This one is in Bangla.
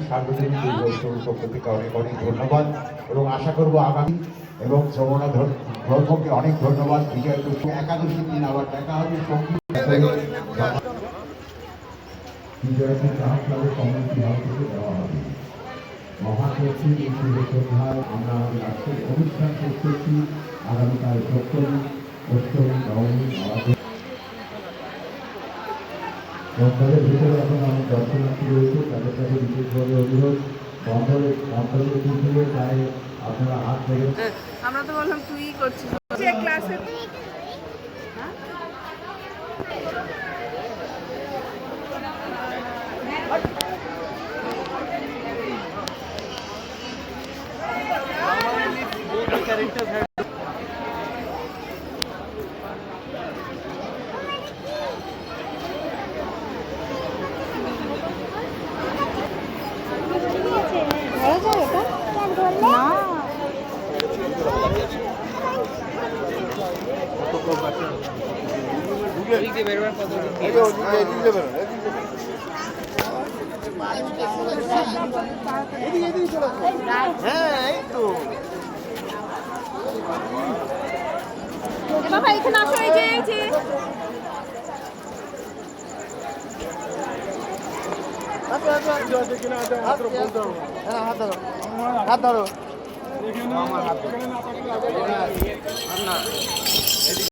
সার্বজনীন পক্ষ থেকে অনেক অনেক ধন্যবাদ এবং আশা করব আগামী এবং যমুনা ধর্মকে অনেক ধন্যবাদ। বিজয় একাদশীর দিন আবার দেখা হবে। বিজয়কে গ্রাহক ক্লাবের কমিউনিটি হল থেকে দেওয়া হবে। মহাসচিব এই শুভশ্রদ্ধায় আমরা আমাদের আজকের অনুষ্ঠান শেষ করছি। আগামীকাল সপ্তমী, অষ্টমী, নবমী, তাদের ভিতরে এখন অনেক দর্শনার্থী রয়েছে, তাদের কাছে বিশেষভাবে অনুরোধ মন্ত্রের পিছনে প্রায় আপনারা হাত ধরে। আমরা তো বললাম তুই করছিস ক্লাসে। বাবা এখানে আসো, এই যে হাত ধরো।